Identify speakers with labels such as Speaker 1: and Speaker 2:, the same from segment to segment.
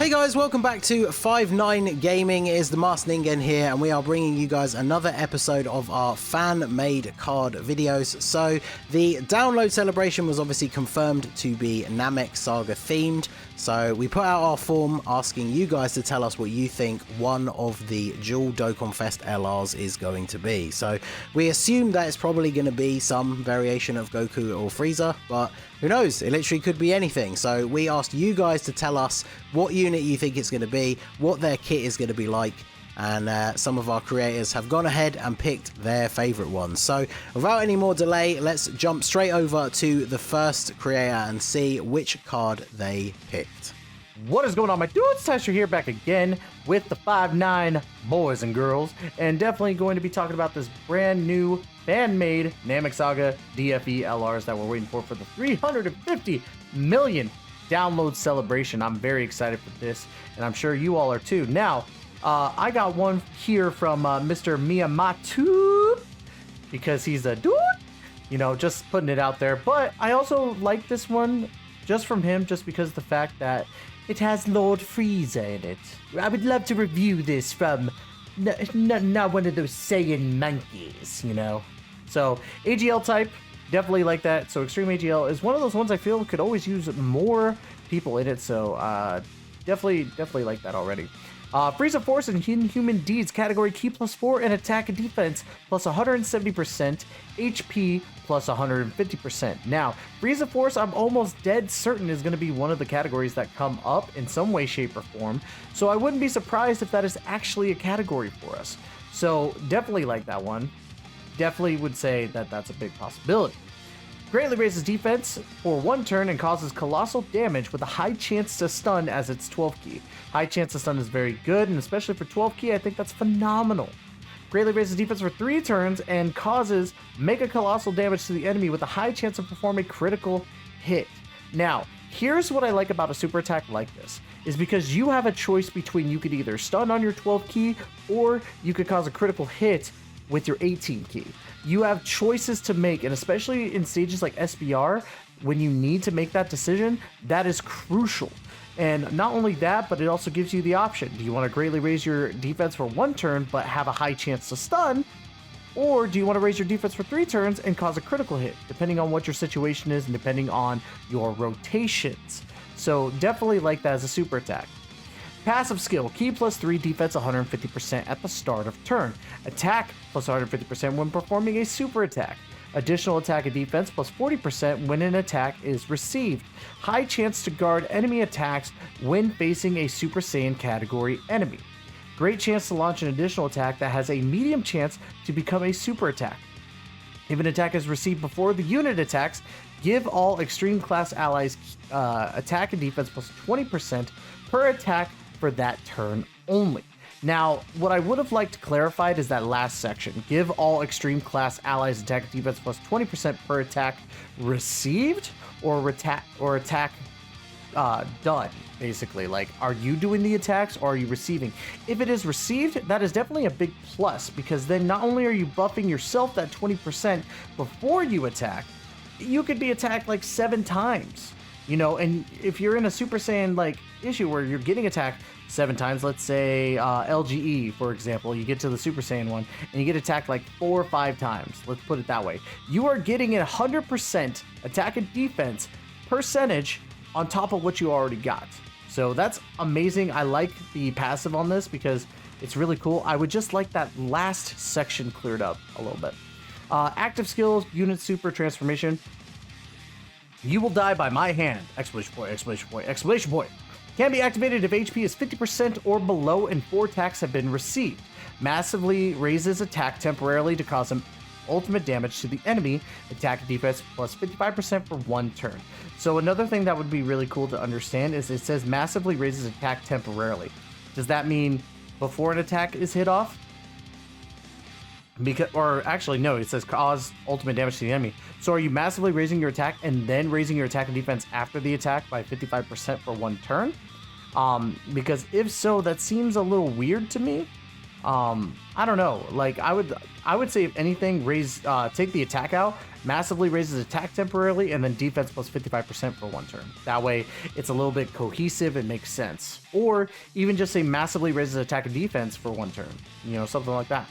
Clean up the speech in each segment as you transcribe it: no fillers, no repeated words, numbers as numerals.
Speaker 1: Hey guys, welcome back to 5-9 Gaming. It is the Masked Ningen here, and we are bringing you guys another episode of our fan-made card videos. So the download celebration was obviously confirmed to be Namek Saga themed. So we put out our form asking you guys to tell us what you think one of the dual Dokkan Fest LRs is going to be. So we assume that it's probably going to be some variation of Goku or Frieza, but who knows? It literally could be anything. So we asked you guys to tell us what unit you think it's going to be, what their kit is going to be like, and some of our creators have gone ahead and picked their favorite ones. So without any more delay, let's jump straight over to the first creator and see which card they picked.
Speaker 2: What is going on, my dudes? Tystra here, back again with the 5-9 boys and girls, and definitely going to be talking about this brand new fan-made Namek Saga DFE LRs that we're waiting for the 350 million download celebration. I'm very excited for this, and I'm sure you all are too. Now, I got one here from Mr. Minato, because he's a dude, you know, just putting it out there. But I also like this one just from him, just because of the fact that it has Lord Frieza in it. I would love to review this from not one of those Saiyan monkeys, you know. So AGL type, definitely like that. So Extreme AGL is one of those ones I feel could always use more people in it. So definitely like that already. Frieza Force and Inhuman Deeds category key +4 in attack and defense plus 170%, HP plus 150%. Now, Frieza Force, I'm almost dead certain is going to be one of the categories that come up in some way, shape, or form. So I wouldn't be surprised if that is actually a category for us. So definitely like that one. Definitely would say that that's a big possibility. Greatly raises defense for one turn and causes colossal damage with a high chance to stun as its 12th key. High chance to stun is very good, and especially for 12th key, I think that's phenomenal. Greatly raises defense for 3 turns and causes mega colossal damage to the enemy with a high chance of performing a critical hit. Now, here's what I like about a super attack like this, is because you have a choice between you could either stun on your 12th key or you could cause a critical hit with your 18th key. You have choices to make, and especially in stages like SBR, when you need to make that decision, that is crucial. And not only that, but it also gives you the option. Do you want to greatly raise your defense for 1 turn but have a high chance to stun? Or do you want to raise your defense for 3 turns and cause a critical hit, depending on what your situation is and depending on your rotations. So definitely like that as a super attack. Passive skill, key +3, defense 150% at the start of turn. Attack plus 150% when performing a super attack. Additional attack and defense plus 40% when an attack is received. High chance to guard enemy attacks when facing a Super Saiyan category enemy. Great chance to launch an additional attack that has a medium chance to become a super attack. If an attack is received before the unit attacks, give all extreme class allies attack and defense plus 20% per attack for that turn only. Now, what I would have liked clarified is that last section. Give all extreme class allies attack and defense plus 20% per attack received or attack done, basically. Like, are you doing the attacks or are you receiving? If it is received, that is definitely a big plus, because then not only are you buffing yourself that 20% before you attack, you could be attacked like 7 times. You know, and if you're in a Super Saiyan like issue where you're getting attacked 7 times, let's say LGE, for example, you get to the Super Saiyan one and you get attacked like 4 or 5 times. Let's put it that way. You are getting a 100% attack and defense percentage on top of what you already got. So that's amazing. I like the passive on this because it's really cool. I would just like that last section cleared up a little bit. Active skills, unit super transformation. You will die by my hand! Exclamation point, exclamation point, exclamation point. Can be activated if HP is 50% or below and 4 attacks have been received. Massively raises attack temporarily to cause some ultimate damage to the enemy. Attack and defense plus 55% for 1 turn. So another thing that would be really cool to understand is it says massively raises attack temporarily. Does that mean before an attack is hit off? Because, or actually no, it says cause ultimate damage to the enemy. So are you massively raising your attack and then raising your attack and defense after the attack by 55% for 1 turn? Because if so, that seems a little weird to me. I don't know. Like I would say if anything, take the attack out, massively raises attack temporarily, and then defense plus 55% for 1 turn. That way, it's a little bit cohesive. It makes sense. Or even just say massively raises attack and defense for 1 turn. You know, something like that.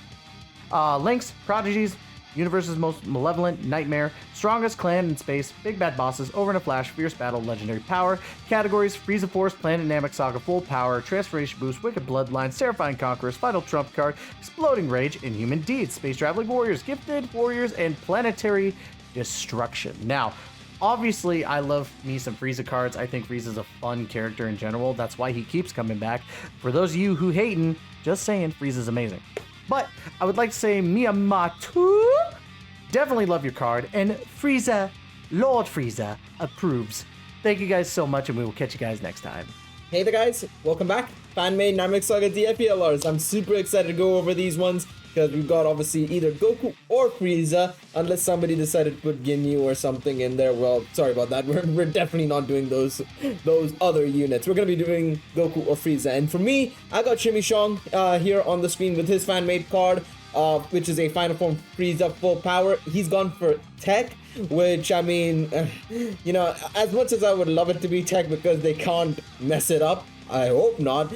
Speaker 2: Links, prodigies, universe's most malevolent nightmare, strongest clan in space, big bad bosses, over in a flash, fierce battle, legendary power, categories, Frieza Force, Planet Namek Saga, full power, transformation boost, wicked bloodline, terrifying conquerors, final trump card, exploding rage, inhuman deeds, space traveling warriors, gifted warriors, and planetary destruction. Now, obviously, I love me some Frieza cards. I think Frieza's a fun character in general. That's why he keeps coming back. For those of you who hating, just saying, Frieza's amazing. But I would like to say Minato, definitely love your card, and Frieza, Lord Frieza, approves. Thank you guys so much, and we will catch you guys next time.
Speaker 3: Hey there guys, welcome back. Fan-made Namek Saga DFELRs. I'm super excited to go over these ones because we've got obviously either Goku or Frieza, unless somebody decided to put Ginyu or something in there. Well, sorry about that. We're definitely not doing those other units. We're gonna be doing Goku or Frieza. And for me, I got Shimmy Shong here on the screen with his fan-made card, which is a Final Form Frieza full power. He's gone for Tech, which, I mean, you know, as much as I would love it to be Tech because they can't mess it up, I hope not.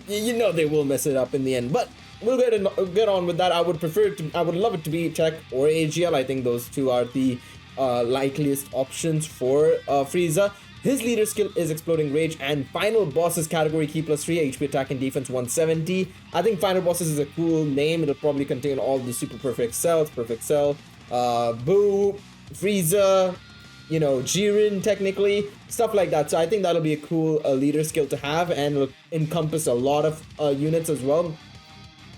Speaker 3: You know they will mess it up in the end, but we'll get on with that. I would love it to be Tech or AGL. I think those two are the likeliest options for Frieza. His leader skill is Exploding Rage, and Final Bosses category key +3, HP attack and defense 170. I think Final Bosses is a cool name. It'll probably contain all the Super Perfect Cells, Perfect Cell, Boo, Frieza, you know, Jiren technically, stuff like that. So I think that'll be a cool leader skill to have, and it'll encompass a lot of units as well.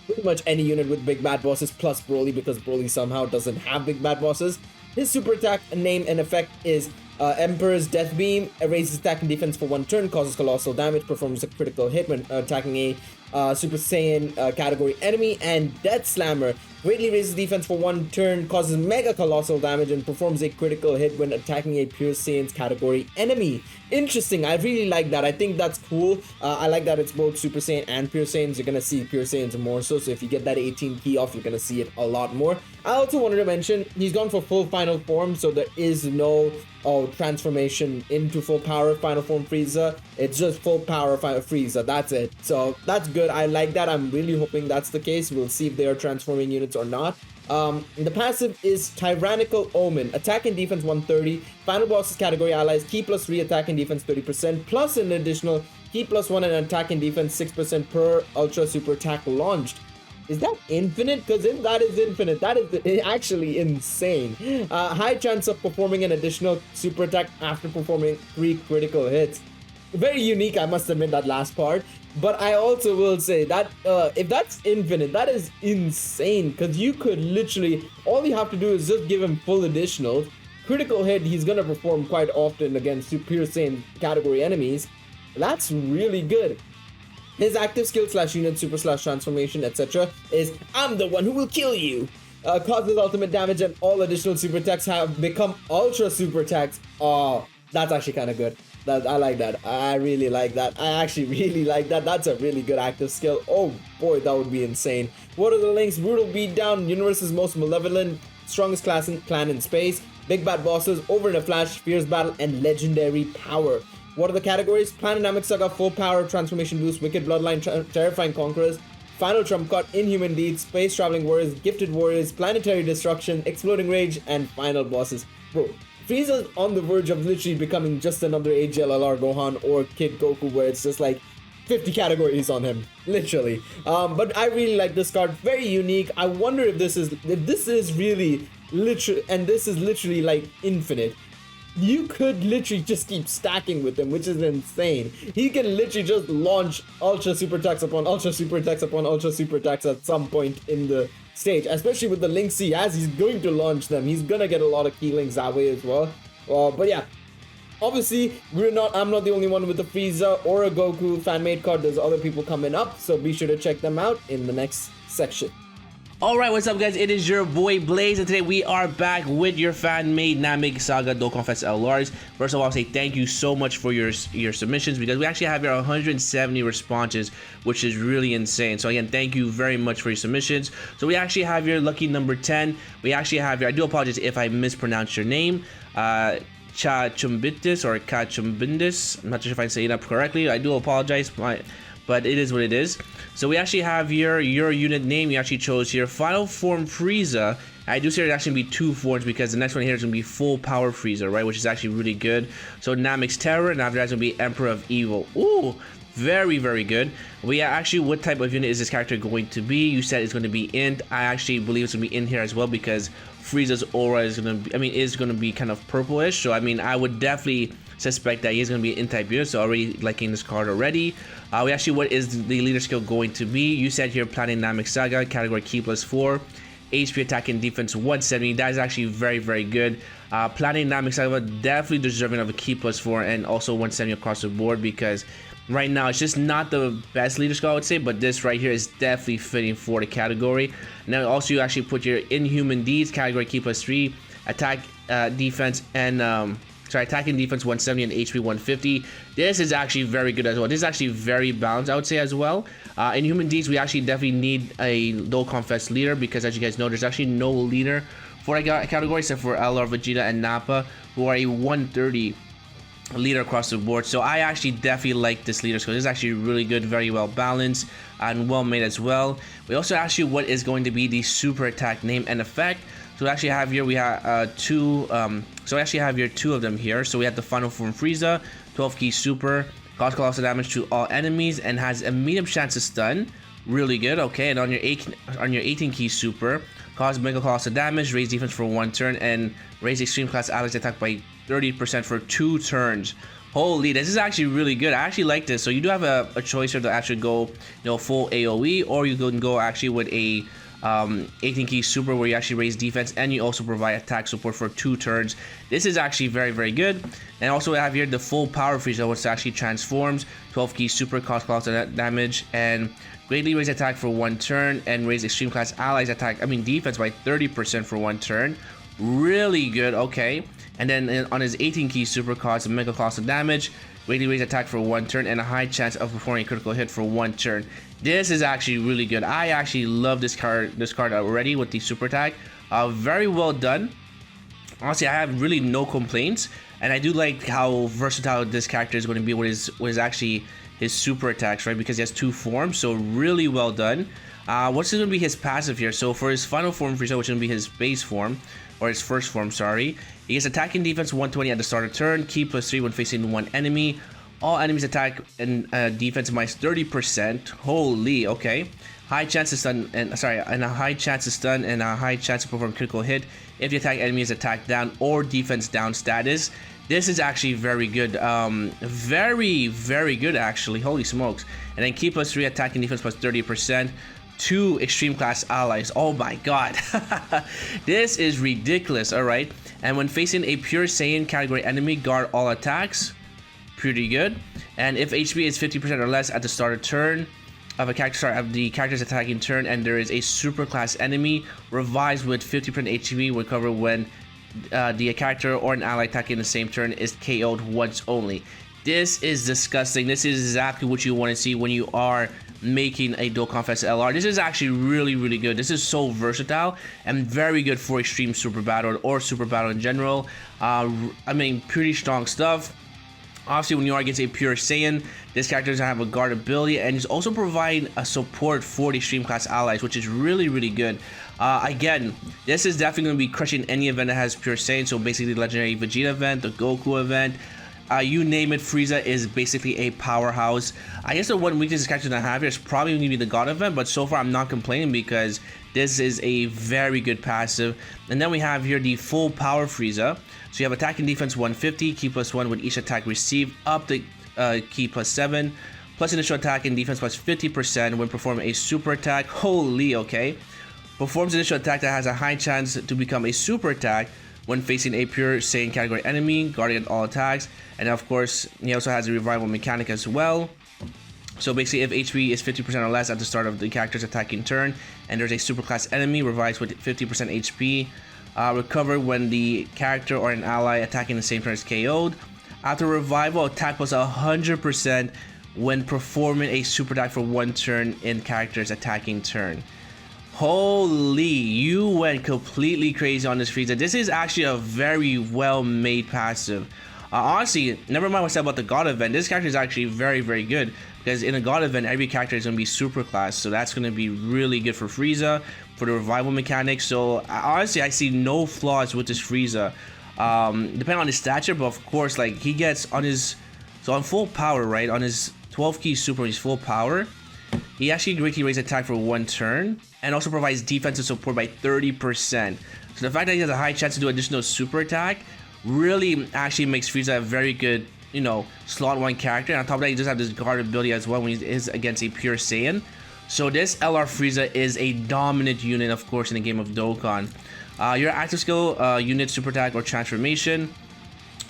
Speaker 3: Pretty much any unit with big bad bosses plus Broly, because Broly somehow doesn't have big bad bosses. His super attack name and effect is Emperor's Death Beam. Raises attack and defense for 1 turn, causes colossal damage, performs a critical hit when attacking a Super Saiyan category enemy, and Death Slammer greatly raises defense for 1 turn, causes mega colossal damage, and performs a critical hit when attacking a Pure Saiyan's category enemy. Interesting, I really like that. I think that's cool. I like that it's both Super Saiyan and Pure Saiyans. You're gonna see Pure Saiyans more so if you get that 18 key off, you're gonna see it a lot more. I also wanted to mention he's gone for full final form, so there is no transformation into full power Final Form Frieza. It's just full power Frieza, that's it. So that's good. I like that. I'm really hoping that's the case. We'll see if they are transforming units or not. The passive is Tyrannical Omen. Attack and defense 130. Final Bosses category allies key +3, attack and defense 30%, plus an additional key +1 and attack and defense 6% per ultra super attack launched. Is that infinite? Because if that is infinite, that is actually insane. High chance of performing an additional super attack after performing 3 critical hits. Very unique, I must admit, that last part. But I also will say that if that's infinite, that is insane. Because you could literally, all you have to do is just give him full additionals. Critical hit, he's going to perform quite often against Super Saiyan category enemies. That's really good. His active skill /unit, super /transformation, etc. is I'm the one who will kill you. Causes ultimate damage, and all additional super attacks have become ultra super attacks. Oh, that's actually kind of good. I like that. I really like that. I actually really like that. That's a really good active skill. Oh boy, that would be insane. What are the links? Brutal Beatdown, Universe's most malevolent, strongest clan in space, big bad bosses, over in a flash, fierce battle, and legendary power. What are the categories? Planet Namek Saga, full power, transformation boost, wicked bloodline, terrifying conquerors, final trump card, inhuman deeds, space traveling warriors, gifted warriors, planetary destruction, exploding rage, and final bosses. Bro, Frieza's on the verge of literally becoming just another AGLLR Gohan or Kid Goku, where it's just like 50 categories on him, literally. But I really like this card, very unique. I wonder if this is really literally, and this is literally like infinite. You could literally just keep stacking with him, which is insane. He can literally just launch ultra super attacks upon ultra super attacks upon ultra super attacks at some point in the stage, especially with the links he has. He's going to launch them. He's gonna get a lot of key links that way as well. But yeah, obviously I'm not the only one with a Frieza or a Goku fan-made card. There's other people coming up, so be sure to check them out in the next section.
Speaker 4: Alright, what's up guys? It is your boy Blaze, and today we are back with your fan-made Namek Saga Dokkan Fest LRs. First of all, I'll say thank you so much for your submissions, because we actually have here 170 responses, which is really insane. So again, thank you very much for your submissions. So we actually have here lucky number 10. We actually have here, I do apologize if I mispronounce your name, Chumbitis or Kachumbindis. I'm not sure if I say it up correctly. I do apologize, but it is what it is. So we actually have your unit name. You actually chose here Final Form Frieza. I do say there's actually going to be 2 forms, because the next one here is going to be Full Power Frieza, right? Which is actually really good. So Namek's Terror, and after that's going to be Emperor of Evil. Ooh, very, very good. We actually, what type of unit is this character going to be? You said it's going to be Int. I actually believe it's going to be in here as well, because Frieza's aura is going to be, is going to be kind of purplish. So I would definitely suspect that he's going to be an Int-type unit, so already liking this card already. We actually, what is the leader skill going to be? You said here Planning Namek Saga, category Ki +4, HP, attack, and defense 170. That is actually very, very good. Planning Namek Saga definitely deserving of a Ki +4 and also 170 across the board, because right now it's just not the best leader skill, I would say, but this right here is definitely fitting for the category. Now also you actually put your Inhuman Deeds, category Ki +3, attack, defense, and attack and defense 170 and HP 150. This is actually very good as well. This is actually very balanced, I would say, as well. In Human Deeds, we actually definitely need a Dokkan Fest leader, because as you guys know, there's actually no leader for that category except for LR, Vegeta, and Nappa, who are a 130 leader across the board. So I actually definitely like this leader skill. This is actually really good, very well balanced, and well made as well. We also asked you what is going to be the super attack name and effect. So we actually have here, we have two of them here. So we have the Final Form Frieza, 12 key super, cause colossal damage to all enemies, and has a medium chance to stun. Really good. Okay, and on your 18 key super, cause mega colossal damage, raise defense for 1 turn, and raise extreme class allies attack by 30% for 2 turns. Holy, this is actually really good. I actually like this. So you do have a choice here to actually go, full AoE, or you can go actually with a 18 key super, where you actually raise defense and you also provide attack support for 2 turns. This is actually very, very good. And also we have here the Full Power Frieza, which actually transforms, 12 key super, cause colossal damage, and greatly raise attack for 1 turn, and raise extreme class allies defense by 30% for 1 turn. Really good. Okay, and then on his 18 key super, cause mega colossal damage, greatly raise attack for 1 turn, and a high chance of performing a critical hit for 1 turn. This is actually really good. I actually love this card already with the super attack. Very well done. Honestly, I have really no complaints, and I do like how versatile this character is going to be with his super attacks, right? Because he has 2 forms, so really well done. What's going to be his passive here? So for his Final Form Frieza, which is going to be his base form, or his first form, sorry, he gets attack and defense 120 at the start of turn, Ki +3 when facing 1 enemy. All enemies attack and defense minus 30%. Holy, okay. High chance to stun, and a high chance to stun, and a high chance to perform critical hit if the attack enemy is attack down or defense down status. This is actually very good. Very, very good actually. Holy smokes. And then Ki +3 attack and defense plus 30%. 2 extreme class allies. Oh my god. This is ridiculous. Alright. And when facing a pure Saiyan category enemy, guard all attacks. Pretty good. And if HP is 50% or less at the start of turn of the character's attacking turn, and there is a super class enemy, revives with 50% HP, will recover when the character or an ally attacking the same turn is KO'd once only. This is disgusting. This is exactly what you want to see when you are making a Dokkan Fest LR. This is actually really, really good. This is so versatile and very good for extreme super battle or super battle in general. Pretty strong stuff. Obviously, when you are against a pure Saiyan, this character doesn't have a guard ability, and he's also providing a support for the extreme class allies, which is really, really good. Again, this is definitely going to be crushing any event that has pure Saiyan, so basically the legendary Vegeta event, the Goku event, you name it. Frieza is basically a powerhouse. I guess the one weakness this character doesn't have here is probably going to be the God event, but so far I'm not complaining, because this is a very good passive. And then we have here the Full Power Frieza. So you have attack and defense 150, Ki +1 with each attack received, up to Ki +7, plus initial attack and defense plus 50% when performing a super attack. Holy, okay. Performs initial attack that has a high chance to become a super attack when facing a pure Saiyan category enemy, guarding all attacks. And of course, he also has a revival mechanic as well. So basically, if HP is 50% or less at the start of the character's attacking turn, and there's a superclass enemy, revives with 50% HP. Recover when the character or an ally attacking the same turn is KO'd. After revival, attack was 100% when performing a super attack for 1 turn in character's attacking turn. Holy, you went completely crazy on this Frieza. This is actually a very well made passive. Honestly, never mind what I said about the God event. This character is actually very, very good, because in a God event, every character is going to be super class. So that's going to be really good for Frieza, for the revival mechanics. So honestly, I see no flaws with this Frieza. Depending on his stature, but of course, like, he gets on his, so on full power, right, on his 12 key super, his full power, he actually greatly raises attack for 1 turn, and also provides defensive support by 30%. So the fact that he has a high chance to do additional super attack really actually makes Frieza a very good, you know, slot 1 character. And on top of that, he does have this guard ability as well when he is against a pure Saiyan. So this LR Frieza is a dominant unit, of course, in the game of Dokkan. Your active skill, unit super attack or transformation.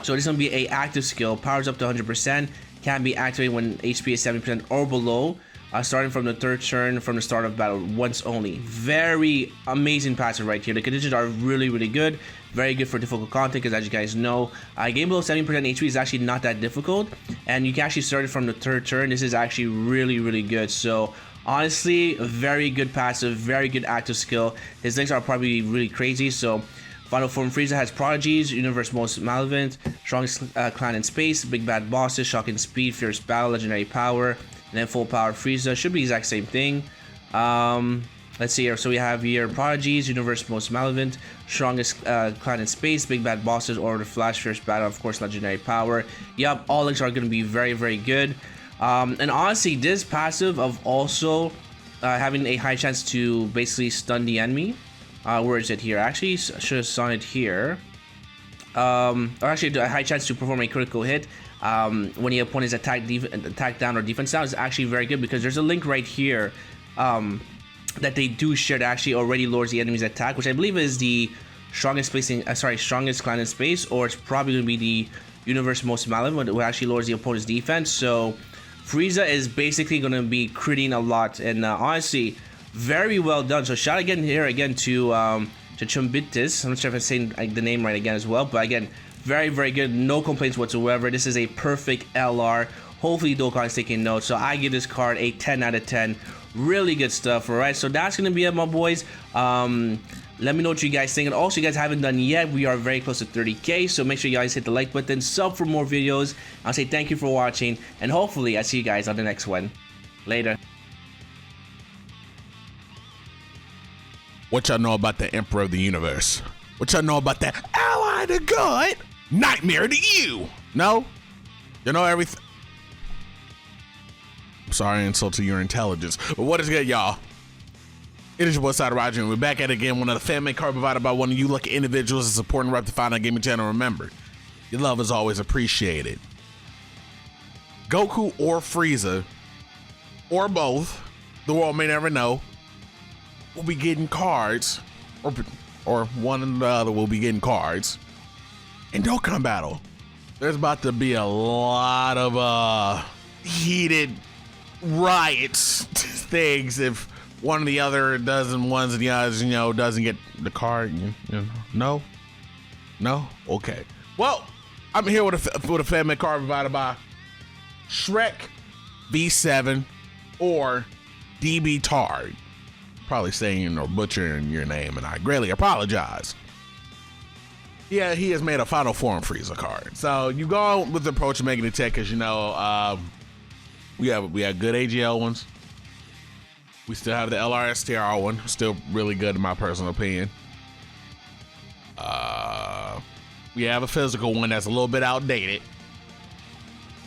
Speaker 4: So this is going to be a active skill, powers up to 100%, can be activated when HP is 70% or below, starting from the 3rd turn from the start of battle once only. Very amazing passive right here. The conditions are really, really good. Very good for difficult content, because as you guys know, a game below 70% HP is actually not that difficult, and you can actually start it from the 3rd turn. This is actually really, really good. So honestly, very good passive, very good active skill. His links are probably really crazy. So Final Form Frieza has Prodigies, Universe Most Malevolent, Strongest Clan in Space, Big Bad Bosses, Shocking Speed, Fierce Battle, Legendary Power, and then Full Power Frieza. Should be the exact same thing. Let's see here. So we have here Prodigies, Universe Most Malevolent, Strongest Clan in Space, Big Bad Bosses, Order to Flash, Fierce Battle, of course, Legendary Power. Yup, all links are going to be very, very good. And honestly, this passive of also having a high chance to basically stun the enemy. Where is it here? Actually, should have stunned it here. Or actually, a high chance to perform a critical hit when the opponent's attack down or defense down is actually very good, because there's a link right here that they do share that actually already lowers the enemy's attack, which I believe is the strongest strongest clan in space, or it's probably going to be the Universe Most Malevolent, which actually lowers the opponent's defense. So Frieza is basically going to be critting a lot, and honestly, very well done. So shout again here again to Chumbitis. I'm not sure if I'm saying the name right again as well, but again, very, very good. No complaints whatsoever. This is a perfect LR. Hopefully Dokkan is taking notes. So I give this card a 10 out of 10. Really good stuff. All right, so that's gonna be it, my boys. Let me know what you guys think, and also, you guys haven't done yet, we are very close to 30k, so make sure you guys hit the like button, sub for more videos. I'll say thank you for watching, and hopefully I see you guys on the next one. Later.
Speaker 5: What y'all know about the Emperor of the Universe? What y'all know about that ally to God? Nightmare to you? No? You know everything? I'm sorry I insulted your intelligence, but what is good, y'all? It is your boy Saito Raijin, and we're back at it again. One of the fan-made card provided by one of you lucky individuals that support and rep the Final Gaming channel. Remember, your love is always appreciated. Goku or Frieza, or both, the world may never know, will be getting cards, or one and the other will be getting cards in Dokkan Battle. There's about to be a lot of heated riots things if one or the other doesn't, ones and the others, you know, doesn't get the card. You know, no, okay. Well, I'm here with a family card provided by Shrek V7 or DB Tard. Probably saying or butchering your name, and I greatly apologize. Yeah, he has made a Final Form Frieza card. So you go with the approach of making it tech, because you know we have good AGL ones. We still have the LRSTR one, still really good in my personal opinion. We have a physical one that's a little bit outdated.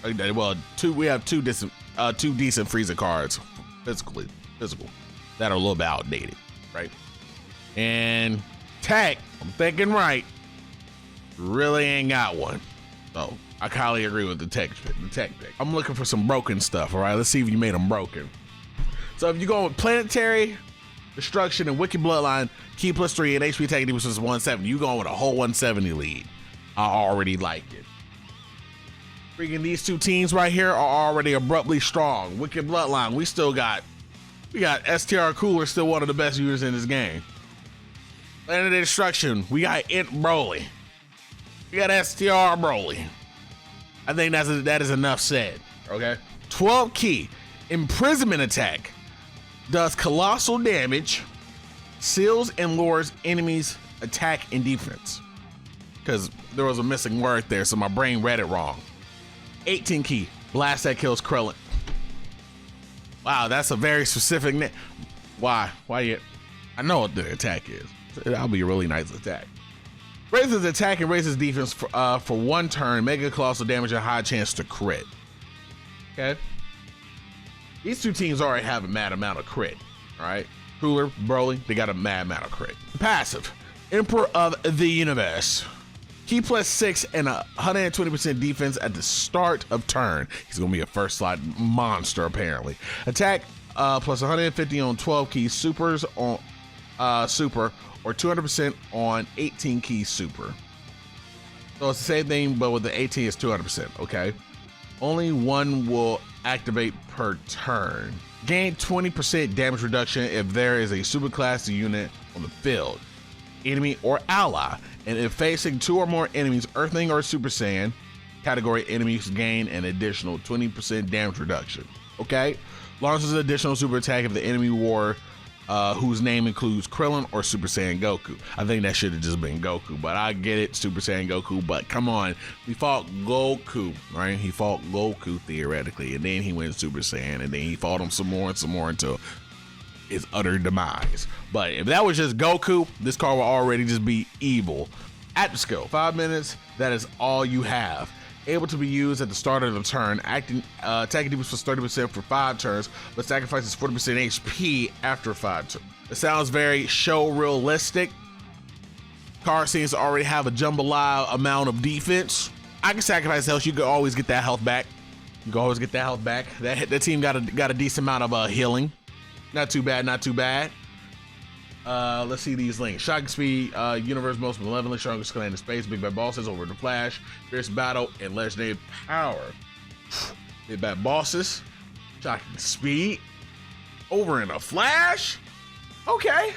Speaker 5: Well, we have two decent Frieza cards, physical, that are a little bit outdated, right? And tech, I'm thinking right, really ain't got one. So I highly agree with the tech pick. I'm looking for some broken stuff, all right? Let's see if you made them broken. So if you're going with Planetary, Destruction, and Wicked Bloodline, key +3 and HP attack versus 170, you're going with a whole 170 lead. I already like it. Freaking these two teams right here are already abruptly strong. Wicked Bloodline, we got STR Cooler, still one of the best users in this game. Planet of Destruction, we got Int Broly. We got STR Broly. I think that is enough said, okay? 12 key, imprisonment attack. Does colossal damage, seals and lures enemies attack and defense. Because there was a missing word there, so my brain read it wrong. 18 key, blast that kills Krillin. Wow, that's a very specific name. Why you? I know what the attack is. That'll be a really nice attack. Raises attack and raises defense for 1 turn, mega colossal damage and high chance to crit. Okay. These two teams already have a mad amount of crit, all right? Cooler, Broly, they got a mad amount of crit. Passive, Emperor of the Universe. Key +6 and 120% defense at the start of turn. He's gonna be a first slot monster apparently. Attack plus 150 on 12 key supers on super, or 200% on 18 key super. So it's the same thing, but with the 18 it's 200%, okay? Only one will activate per turn. Gain 20% damage reduction if there is a superclass unit on the field, enemy or ally, and if facing 2 or more enemies, Earthling or Super Saiyan category enemies gain an additional 20% damage reduction. Okay? Launches an additional super attack if the enemy war whose name includes Krillin or Super Saiyan Goku. I think that should have just been Goku, but I get it, Super Saiyan Goku, but come on. He fought Goku, right? He fought Goku theoretically, and then he went Super Saiyan, and then he fought him some more until his utter demise. But if that was just Goku, this card will already just be evil. Active skill, 5 minutes, that is all you have. Able to be used at the start of the turn, attacking defense for 30% for 5 turns, but sacrifices 40% HP after 5 turns. It sounds very show realistic. Card seems to already have a jambalaya amount of defense. I can sacrifice health, you can always get that health back. That team got a decent amount of healing. Not too bad. Let's see these links. Shocking speed, universe most malevolent, strongest clan in space, big bad bosses over the Flash, fierce battle, and legendary power. Big bad bosses, shocking speed, over in a Flash. Okay.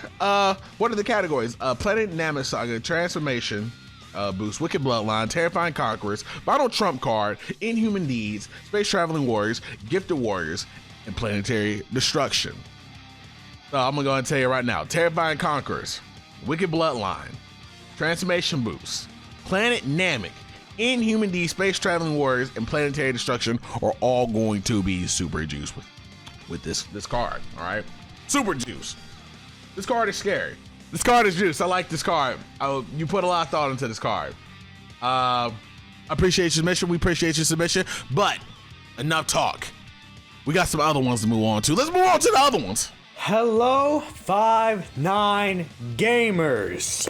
Speaker 5: What are the categories? Planet Namek Saga, transformation, boost, wicked bloodline, terrifying conquerors, final trump card, inhuman deeds, space traveling warriors, gifted warriors, and planetary destruction. I'm gonna go ahead and tell you right now, Terrifying Conquerors, Wicked Bloodline, Transformation Boost, Planet Namek, Inhuman D, Space Traveling Warriors, and Planetary Destruction are all going to be super juice with this card, all right? Super juice. This card is scary. This card is juice. I like this card. You put a lot of thought into this card. I appreciate your submission. We appreciate your submission, but enough talk. We got some other ones to move on to. Let's move on to the other ones.
Speaker 6: Hello 5-9 gamers,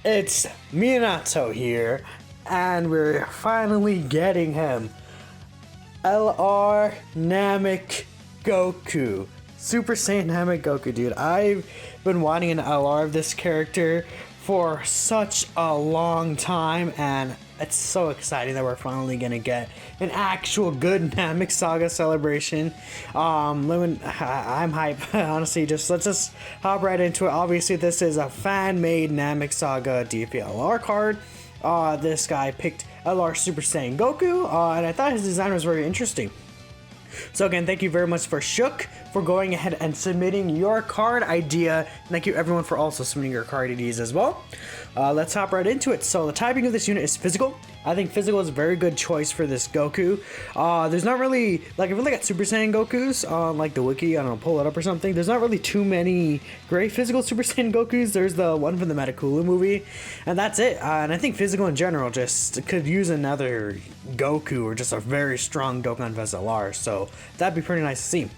Speaker 6: it's Minato here, and we're finally getting him. LR Namek Goku, Super Saiyan Namek Goku, dude. I've been wanting an LR of this character for such a long time, and it's so exciting that we're finally gonna get an actual good Namek Saga celebration. I'm hype. Honestly, let's just hop right into it. Obviously, this is a fan-made Namek Saga DPLR card. This guy picked LR Super Saiyan Goku, and I thought his design was very interesting. So again, thank you very much for Shook for going ahead and submitting your card idea. Thank you everyone for also submitting your card IDs as well. Let's hop right into it. So the typing of this unit is physical. I think physical is a very good choice for this Goku. There's not really, like, I've really got Super Saiyan Gokus on like the wiki, I don't know, pull it up or something. There's not really too many great physical Super Saiyan Gokus. There's the one from the Metakulu movie, and that's it. And I think physical in general just could use another Goku or just a very strong Dokkan SLR, so that'd be pretty nice to see.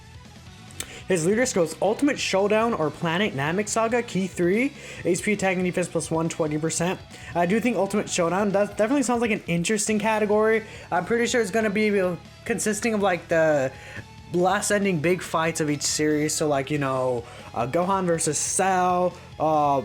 Speaker 6: His leader skills Ultimate Showdown or Planet Namek Saga, Key 3, HP attack and defense plus 120%. I do think Ultimate Showdown definitely sounds like an interesting category. I'm pretty sure it's going to be consisting of like the blast-ending big fights of each series. So like, you know, Gohan versus Cell,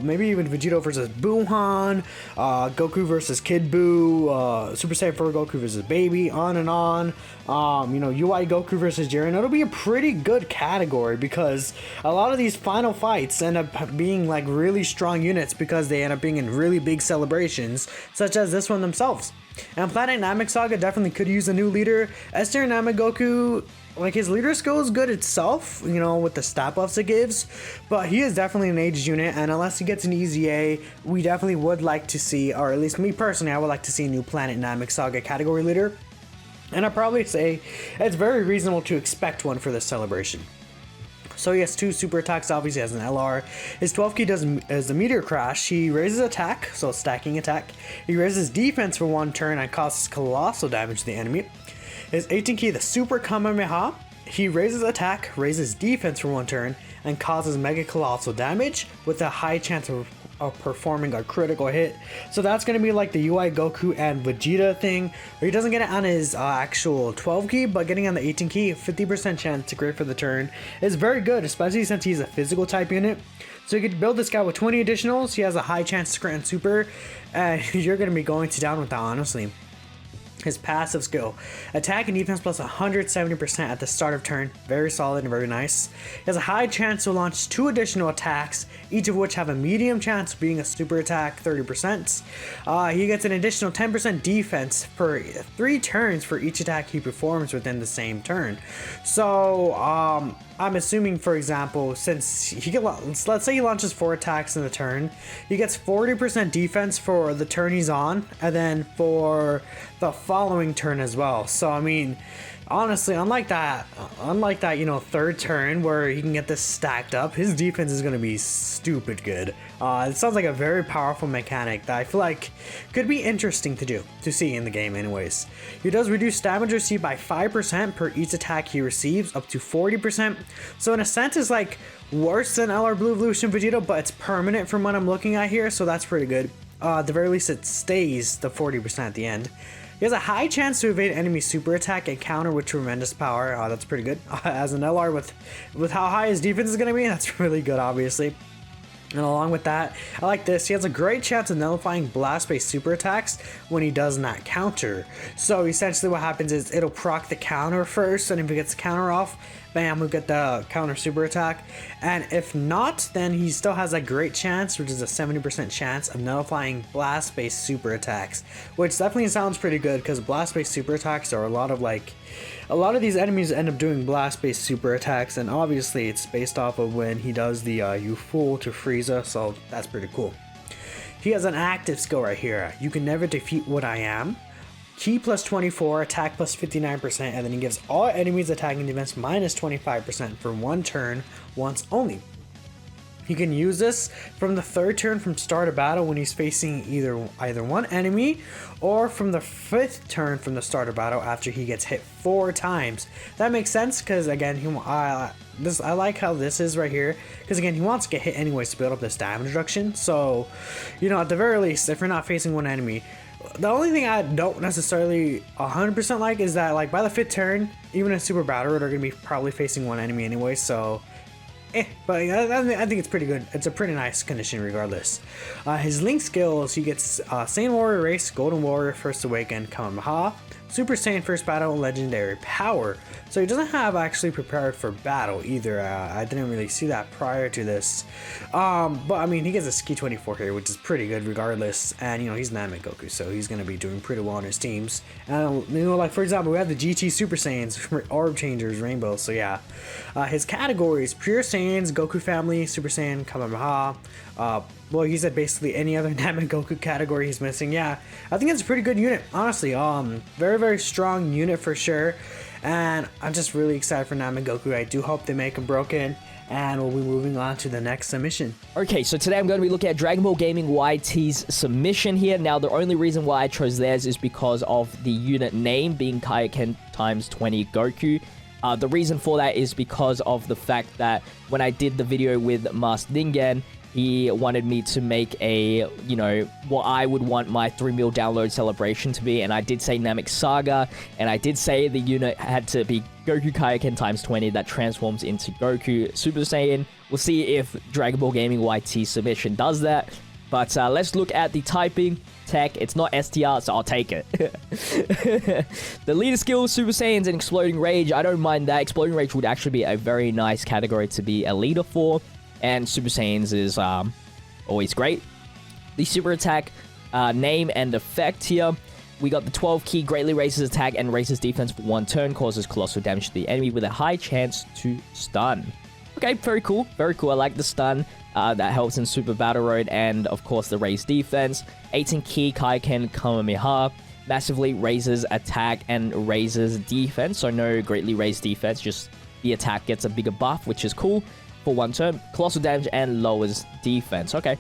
Speaker 6: maybe even Vegito versus Buuhan, Goku versus Kid Buu, Super Saiyan 4 Goku versus Baby, on and on. You know, UI Goku versus Jiren. It'll be a pretty good category because a lot of these final fights end up being like really strong units because they end up being in really big celebrations, such as this one themselves. And Planet Namek Saga definitely could use a new leader. Esther Namek Goku, like, his leader skill is good itself, you know, with the stat buffs it gives, but he is definitely an aged unit, and unless he gets an easy A, we definitely would like to see, or at least me personally, I would like to see a new Planet Namek Saga category leader. And I'd probably say it's very reasonable to expect one for this celebration. So he has 2 super attacks, obviously has an LR. His 12 key does is the Meteor Crash. He raises attack, so stacking attack. He raises defense for 1 turn and causes colossal damage to the enemy. His 18 key, the Super Kamehameha. He raises attack, raises defense for 1 turn, and causes mega colossal damage with a high chance of performing a critical hit. So that's going to be like the UI Goku and Vegeta thing, where he doesn't get it on his actual 12 key, but getting on the 18 key, 50% chance to crit for the turn is very good, especially since he's a physical type unit. So you could build this guy with 20 additionals. He has a high chance to crit and super, and you're going to be going to down with that, honestly. His passive skill, attack and defense plus 170% at the start of turn, very solid and very nice. He has a high chance to launch 2 additional attacks, each of which have a medium chance of being a super attack, 30%. He gets an additional 10% defense for 3 turns for each attack he performs within the same turn. So I'm assuming, for example, since he can, let's say he launches 4 attacks in the turn, he gets 40% defense for the turn he's on, and then for the following turn as well. So I mean, honestly, unlike that, you know, 3rd turn where he can get this stacked up, his defense is going to be stupid good. It sounds like a very powerful mechanic that I feel like could be interesting to see in the game anyways. He does reduce damage received by 5% per each attack he receives, up to 40%. So in a sense, it's like worse than LR Blue Evolution Vegeta, but it's permanent from what I'm looking at here, so that's pretty good. At the very least, it stays the 40% at the end. He has a high chance to evade enemy super attack and counter with tremendous power. That's pretty good. As an LR with how high his defense is going to be, that's really good, obviously. And along with that, I like this. He has a great chance of nullifying blast-based super attacks when he does not counter. So essentially what happens is it'll proc the counter first, and if he gets the counter off, bam, we'll get the counter super attack. And if not, then he still has a great chance, which is a 70% chance of nullifying blast-based super attacks, which definitely sounds pretty good because blast-based super attacks are a lot of these enemies end up doing blast-based super attacks, and obviously it's based off of when he does the you fool to Frieza, so that's pretty cool. He has an active skill right here. You can never defeat what I am. Ki plus 24, attack plus 59%, and then he gives all enemies attacking defense minus 25% for 1 turn once only. You can use this from the 3rd turn from start of battle when he's facing either one enemy, or from the 5th turn from the start of battle after he gets hit 4 times. That makes sense because again, I like how this is right here, because again, he wants to get hit anyways to build up this damage reduction. So, you know, at the very least, if you're not facing one enemy, the only thing I don't necessarily 100% like is that, like, by the 5th turn, even in Super Battle, they're going to be probably facing one enemy anyway, so but I think it's pretty good. It's a pretty nice condition regardless. His Link skills, he gets Saiyan Warrior Race, Golden Warrior, First Awaken, Kamehameha, Super Saiyan First Battle, Legendary Power. So he doesn't have actually prepared for battle either. I didn't really see that prior to this. But I mean, he gets a Ski 24 here, which is pretty good regardless. And you know, he's Namek Goku, so he's gonna be doing pretty well on his teams. And you know, like for example, we have the GT Super Saiyans, Orb Changers, Rainbow. So yeah, his categories: Pure Saiyans, Goku Family, Super Saiyan, Kamehameha. Well, he said basically any other Namek Goku category he's missing. Yeah, I think it's a pretty good unit, honestly. Very, very strong unit for sure. And I'm just really excited for Namek Goku. I do hope they make him broken. And we'll be moving on to the next submission.
Speaker 7: Okay, so today I'm going to be looking at Dragon Ball Gaming YT's submission here. Now, the only reason why I chose theirs is because of the unit name being Kaioken times 20 Goku. The reason for that is because of the fact that when I did the video with Masked Ningen, he wanted me to make a, you know, what I would want my 3 mil download celebration to be, and I did say Namek Saga, and I did say the unit had to be Goku Kaioken times 20 that transforms into Goku Super Saiyan. We'll see if Dragon Ball Gaming YT submission does that, but let's look at the typing. Tech, it's not STR, so I'll take it. The leader skill, Super Saiyans and Exploding Rage, I don't mind that. Exploding Rage would actually be a very nice category to be a leader for. And Super Saiyans is always great. The super attack name and effect here. We got the 12 key, greatly raises attack and raises defense for 1 turn, causes colossal damage to the enemy with a high chance to stun. Okay, very cool. Very cool. I like the stun. That helps in Super Battle Road and, of course, the raised defense. 18 key, Kaioken Kamehameha. Massively raises attack and raises defense. So no greatly raised defense, just the attack gets a bigger buff, which is cool. For 1 turn, colossal damage and lowers defense. Okay.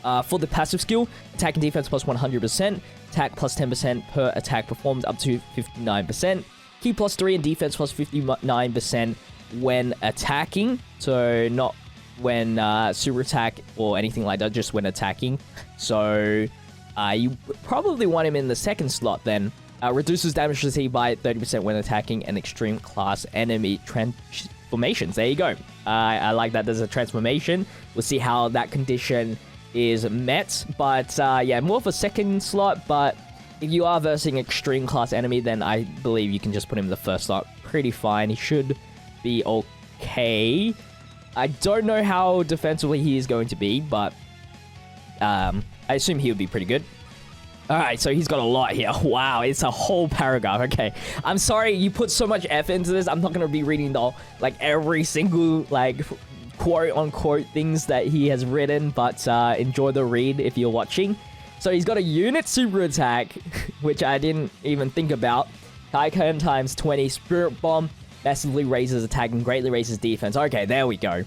Speaker 7: For the passive skill, attack and defense plus 100%, attack plus 10% per attack performed up to 59%, key plus 3 and defense plus 59% when attacking. So not when super attack or anything like that, just when attacking. So you probably want him in the second slot then. Reduces damage received by 30% when attacking an extreme class enemy transformations. There you go. I like that there's a transformation. We'll see how that condition is met. But yeah, more of a second slot. But if you are versing extreme class enemy, then I believe you can just put him in the first slot. Pretty fine. He should be okay. I don't know how defensively he is going to be, but I assume he would be pretty good. Alright, so he's got a lot here. Wow, it's a whole paragraph. Okay, I'm sorry you put so much effort into this. I'm not going to be reading the, like, every single, like, quote-unquote things that he has written, but enjoy the read if you're watching. So he's got a unit super attack, which I didn't even think about. Kaioken times 20, Spirit Bomb, massively raises attack and greatly raises defense. Okay, there we go.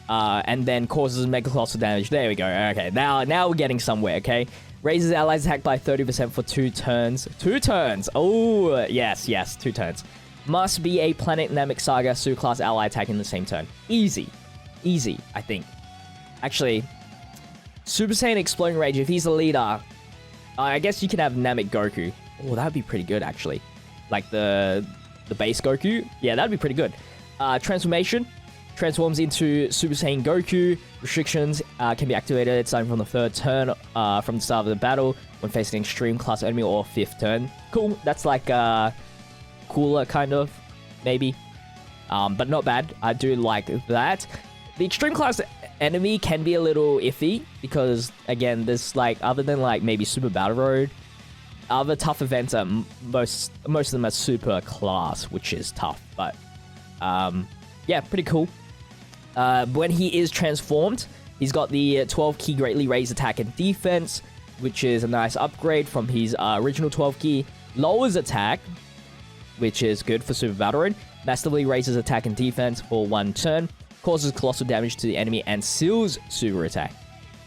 Speaker 7: And then causes mega colossal damage. There we go. Okay, now we're getting somewhere, okay? Raises allies attack by 30% for 2 turns. 2 turns! Oh, yes, 2 turns. Must be a Planet Namek Saga Super Class ally attack in the same turn. Easy. Easy, I think. Actually, Super Saiyan Exploding Rage, if he's a leader, I guess you can have Namek Goku. Oh, that'd be pretty good, actually. Like the base Goku. Yeah, that'd be pretty good. Transformation. Transforms into Super Saiyan Goku. Restrictions can be activated starting from the 3rd turn from the start of the battle when facing an extreme class enemy or 5th turn. Cool. That's like cooler, kind of, maybe. But not bad. I do like that. The extreme class enemy can be a little iffy because, again, there's like, other than like maybe Super Battle Road, other tough events are most of them are super class, which is tough. But yeah, pretty cool. When he is transformed, he's got the 12 key greatly raised attack and defense, which is a nice upgrade from his original 12 key. Lowers attack, which is good for Super Battle Road. Massively raises attack and defense for 1 turn. Causes colossal damage to the enemy and seals super attack.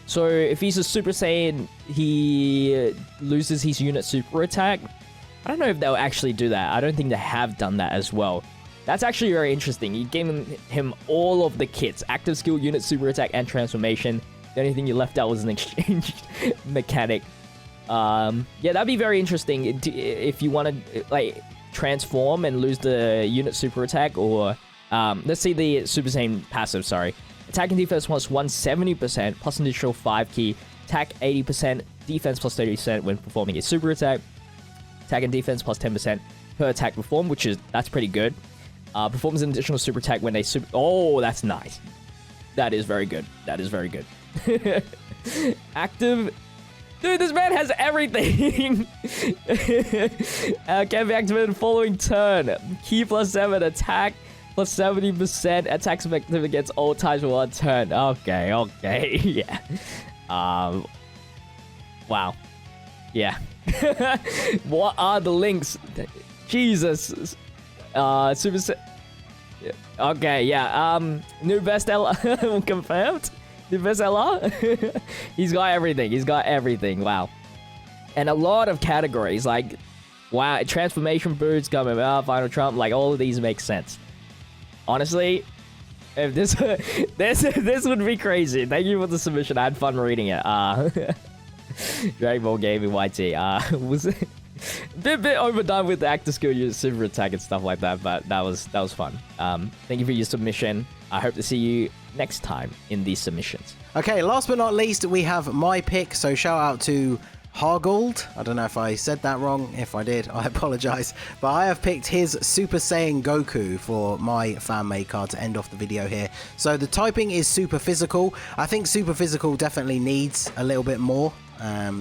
Speaker 7: So if he's a Super Saiyan, he loses his unit super attack. I don't know if they'll actually do that. I don't think they have done that as well. That's actually very interesting. You gave him all of the kits. Active skill, unit super attack, and transformation. The only thing you left out was an exchange mechanic. Yeah, that'd be very interesting if you want to like transform and lose the unit super attack. Or let's see the Super Saiyan passive, sorry. Attack and defense plus 170%, plus an additional 5 key. Attack 80%, defense plus 30% when performing a super attack. Attack and defense plus 10% per attack performed, that's pretty good. Performs an additional super attack when they super... Oh, that's nice. That is very good. That is very good. Active... Dude, this man has everything! Can be activated following turn. Key plus 7, attack plus 70%, attack effective against all types for 1 turn. Okay, yeah. Wow. Yeah. What are the links? Jesus. Okay, yeah. New best LR confirmed. New best LR. He's got everything. Wow. And a lot of categories like, wow, transformation boots, coming out, final trump. Like all of these make sense. Honestly, If this would be crazy. Thank you for the submission. I had fun reading it. Dragon Ball Gaming YT. Was a bit overdone with the actor skill, use super attack and stuff like that, but that was fun. Thank you for your submission. I hope to see you next time in these submissions.
Speaker 1: Okay, last but not least, we have my pick. So shout out to Hargold. I don't know if I said that wrong. If I did, I apologize. But I have picked his Super Saiyan Goku for my fan-made card to end off the video here. So the typing is Super Physical. I think Super Physical definitely needs a little bit more.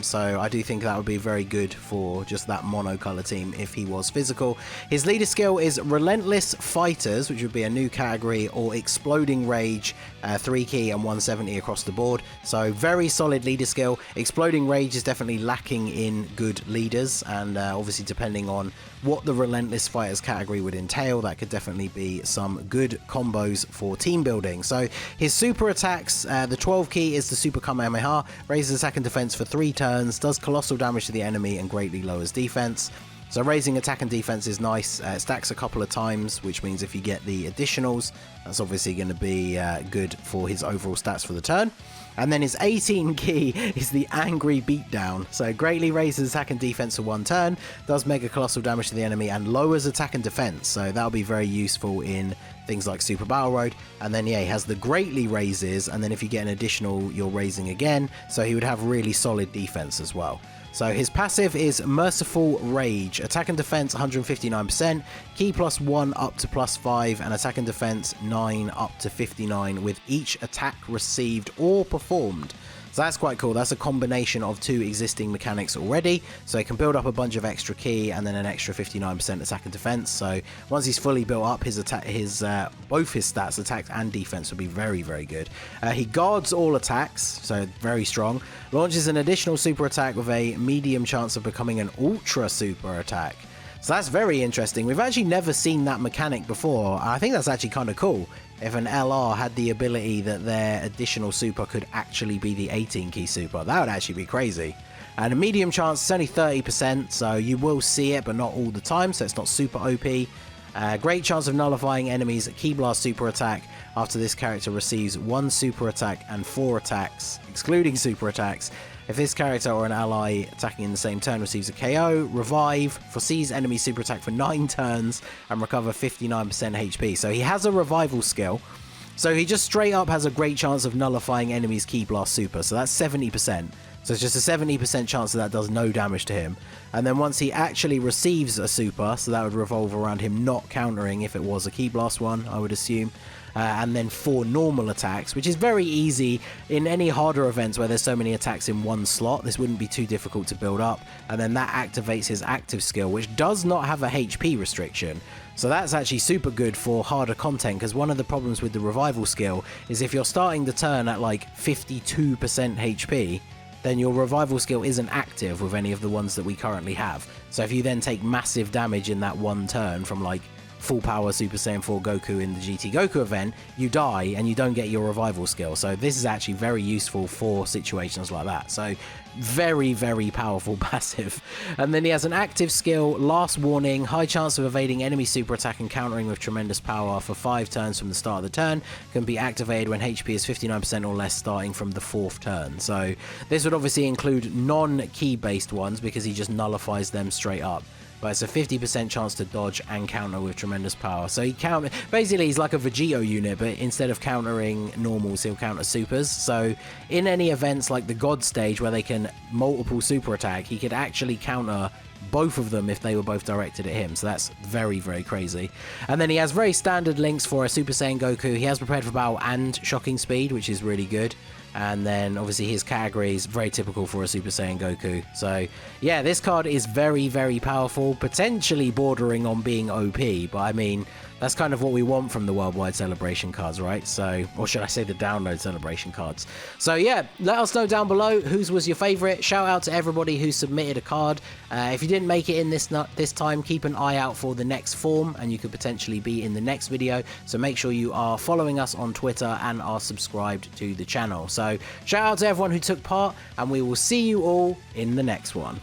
Speaker 1: So I do think that would be very good for just that monocolor team if he was physical. His leader skill is Relentless Fighters, which would be a new category, or Exploding Rage, 3 key and 170 across the board. So very solid leader skill. Exploding Rage is definitely lacking in good leaders, and obviously depending on what the Relentless Fighters category would entail, that could definitely be some good combos for team building. So his super attacks, the 12 key is the Super Kamehameha, raises attack and defense for 3 turns, does colossal damage to the enemy and greatly lowers defense. So raising attack and defense is nice. It stacks a couple of times, which means if you get the additionals, that's obviously going to be good for his overall stats for the turn. And then his 18 key is the Angry Beatdown. So greatly raises attack and defense for 1 turn, does mega colossal damage to the enemy, and lowers attack and defense. So that'll be very useful in things like Super Battle Road. And then yeah, he has the greatly raises, and then if you get an additional, you're raising again. So he would have really solid defense as well. So his passive is Merciful Rage. Attack and defense 159%, key +1 up to +5, and attack and defense 9 up to 59 with each attack received or performed. So that's quite cool. That's a combination of 2 existing mechanics already. So he can build up a bunch of extra key and then an extra 59% attack and defense. So once he's fully built up, his attack, both his stats, attack and defense, will be very, very good. He guards all attacks, so very strong. Launches an additional super attack with a medium chance of becoming an ultra super attack. So that's very interesting. We've actually never seen that mechanic before. I think that's actually kind of cool. If an LR had the ability that their additional super could actually be the 18 key super, that would actually be crazy. And a medium chance, it's only 30%, so you will see it, but not all the time, so it's not super OP. Great chance of nullifying enemies' Ki Blast super attack after this character receives 1 super attack and 4 attacks, excluding super attacks. If this character or an ally attacking in the same turn receives a KO, revive, foresees enemy super attack for 9 turns, and recover 59% HP. So he has a revival skill. So he just straight up has a great chance of nullifying enemies' Ki Blast super. So that's 70%. So it's just a 70% chance that does no damage to him. And then once he actually receives a super, so that would revolve around him not countering if it was a Ki Blast one, I would assume. And then 4 normal attacks, which is very easy in any harder events where there's so many attacks in one slot. This wouldn't be too difficult to build up. And then that activates his active skill, which does not have a HP restriction. So that's actually super good for harder content, because one of the problems with the revival skill is if you're starting the turn at like 52% HP, then your revival skill isn't active with any of the ones that we currently have. So if you then take massive damage in that one turn from like full power Super Saiyan 4 Goku in the GT Goku event, you die and you don't get your revival skill. So this is actually very useful for situations like that. So very, very powerful passive. And then he has an active skill, Last Warning, high chance of evading enemy super attack and countering with tremendous power for 5 turns from the start of the turn, can be activated when HP is 59% or less starting from the 4th turn. So this would obviously include non-key based ones because he just nullifies them straight up. But it's a 50% chance to dodge and counter with tremendous power. So basically he's like a Vegito unit, but instead of countering normals, he'll counter supers. So in any events like the God stage where they can multiple super attack, he could actually counter both of them if they were both directed at him. So that's very, very crazy. And then he has very standard links for a Super Saiyan Goku. He has Prepared for Battle and Shocking Speed, which is really good. And then obviously his category is very typical for a Super Saiyan Goku. So yeah, this card is very, very powerful, potentially bordering on being OP, but I mean, that's kind of what we want from the Worldwide Celebration cards, right? So, or should I say the Download Celebration cards. So yeah, let us know down below whose was your favorite. Shout out to everybody who submitted a card. If you didn't make it in this time, keep an eye out for the next form and you could potentially be in the next video. So make sure you are following us on Twitter and are subscribed to the channel. So shout out to everyone who took part and we will see you all in the next one.